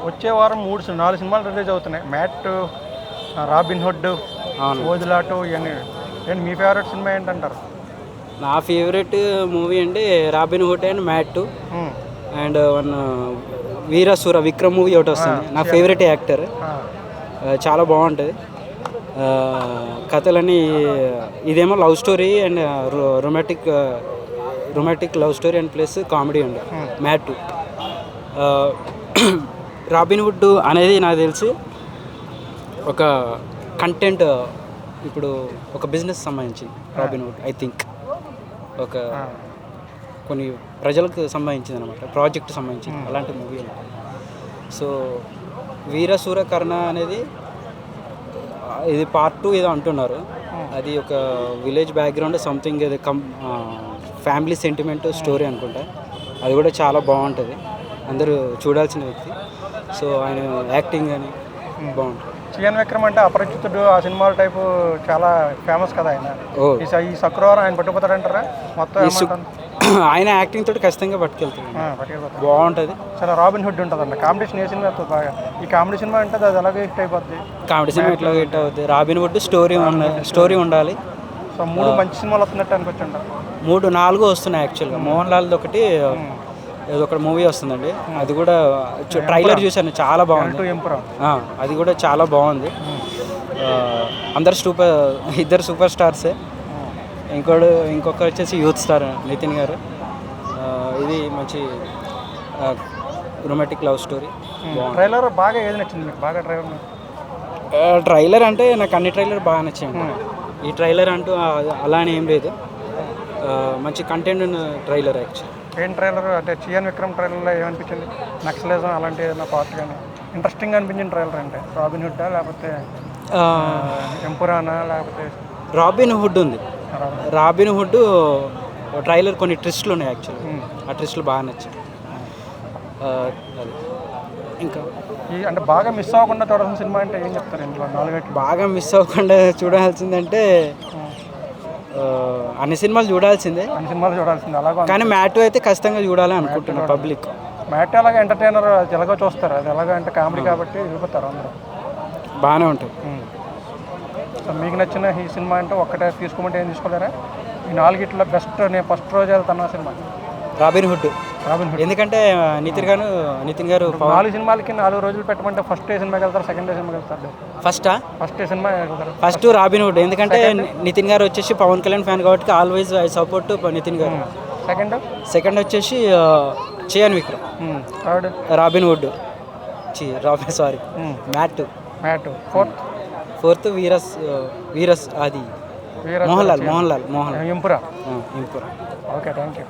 వచ్చే వారం 4 సినిమాలు రిలీజ్ అవుతున్నాయి. మ్యాట్, రాబిన్ హుడ్, ఓదిలాటు ఇవన్నీ. ఏంటి మీ ఫేవరెట్ సినిమా ఏంటంటారు? నా ఫేవరెట్ మూవీ అంటే Robin Hood and Mad and one వీరసూర విక్రమ్ మూవీ ఒకటి వస్తుంది. నా ఫేవరెట్ యాక్టర్, చాలా బాగుంటుంది. కథలన్నీ ఇదేమో love story and romantic love story and plus comedy అండి. మ్యాట్. రాబిన్ హుడ్ అనేది నాకు తెలిసి ఒక కంటెంట్, ఇప్పుడు ఒక బిజినెస్ సంబంధించింది రాబిన్ హుడ్. ఐ థింక్ ఒక కొన్ని ప్రజలకు సంబంధించింది అనమాట, ప్రాజెక్ట్ సంబంధించింది అలాంటి మూవీ అనమాట. సో వీరసూర కర్ణ అనేది ఇది పార్ట్ 2 ఏదో అంటున్నారు. అది ఒక విలేజ్ బ్యాక్గ్రౌండ్ సంథింగ్, ఏదో ఫ్యామిలీ సెంటిమెంట్ స్టోరీ అనుకుంటా. అది కూడా చాలా బాగుంటుంది, అందరూ చూడాల్సిన వ్యక్తి. సో ఆయన యాక్టింగ్ అని బాగుంటుంది. చియాన్ విక్రమ్ అంటే అపరిచితుడు ఆ సినిమాల టైపు చాలా ఫేమస్ కదా ఆయన. ఈ శుక్రవారం ఆయన పట్టుకుపోతాడంటారా? మొత్తం ఆయన యాక్టింగ్ తోటి ఖచ్చితంగా పట్టుకెళ్తాడు, బాగుంటుంది. చాలా రాబిన్ హుడ్ ఉంటుందండి. కామెడీ ఏ సినిమా బాగా? ఈ కామెడీ సినిమా అంటే అది ఎలాగో హిట్ అయిపోద్ది. కామెడీ సినిమా ఎట్లా హిట్ అవుతుంది? రాబిన్ హుడ్ స్టోరీ ఉండాలి. సో 3 మంచి సినిమాలు వస్తున్నట్టు అనుకోవచ్చండి. 4 వస్తున్నాయి యాక్చువల్గా. మోహన్ లాల్ది ఒకటి, ఏదో ఒక మూవీ వస్తుందండి. అది కూడా ట్రైలర్ చూశాను, చాలా బాగుంది. అది కూడా చాలా బాగుంది. అందరు ఇద్దరు సూపర్ స్టార్సే. ఇంకొకరు వచ్చేసి యూత్ స్టార్ నితిన్ గారు. ఇది మంచి రొమాంటిక్ లవ్ స్టోరీ. ట్రైలర్ బాగా ఏది నచ్చింది మీకు? బాగా ట్రైలర్ అంటే నాకు అన్ని ట్రైలర్ బాగా నచ్చాయి. ఈ ట్రైలర్ అంటూ అలానే ఏం లేదు, మంచి కంటెంట్ ఉన్న ట్రైలర్ యాక్చువల్. ఏం ట్రైలర్ అంటే చియాన్ విక్రమ్ ట్రైలర్లో ఏమనిపించింది? నక్సలిజం అలాంటి ఏదైనా పార్ట్ కానీ ఇంట్రెస్టింగ్ అనిపించిన ట్రైలర్ అంటే రాబిన్ హుడ్డా లేకపోతే ఎంపురానా లేకపోతే? రాబిన్ హుడ్ ఉంది. రాబిన్ హుడ్ ట్రైలర్ కొన్ని ట్విస్టులు ఉన్నాయి యాక్చువల్లీ, ఆ ట్విస్టులు బాగా నచ్చాయి. అది ఇంకా అంటే బాగా మిస్ అవ్వకుండా చూడాల్సిన సినిమా అంటే ఏం చెప్తారు? ఇంట్లో 4 బాగా మిస్ అవ్వకుండా చూడాల్సిందంటే అన్ని సినిమాలు చూడాల్సిందే. అలాగే. కానీ మ్యాట్ అయితే ఖచ్చితంగా చూడాలని అనుకుంటున్నాను పబ్లిక్. మ్యాట్ అలాగే ఎంటర్టైనర్ ఎలాగో చూస్తారు, అది ఎలాగో అంటే కామెడీ కాబట్టి వెళ్ళిపోతారు అందరూ, బాగానే ఉంటుంది. సో మీకు నచ్చిన ఈ సినిమా అంటే ఒక్కటే తీసుకోమంటే ఏం తీసుకోలేరా? ఈ 4 బెస్ట్ నేను ఫస్ట్ రోజు వెళ్తాను సినిమా రాబిన్ హుడ్. ఎందుకంటే నితిన్ గారు 4 సినిమాలకి 4 రోజులు పెట్టమంటే ఫస్ట్ ఏ సినిమాకి వెళ్తారు, సెకండ్ ఏ సినిమాకి వెళ్తారు? ఫస్ట్ సినిమా వెళ్తారు. ఫస్ట్ రాబిన్ హుడ్, ఎందుకంటే నితిన్ గారు వచ్చేసి పవన్ కళ్యాణ్ ఫ్యాన్ కాబట్టి always I support Nithin garu. Second వచ్చేసి Chiyaan Vikram. Robin Hood Mad. Fourth వీరస్ అది Mohan Lal. Empuraan. Okay, thank you.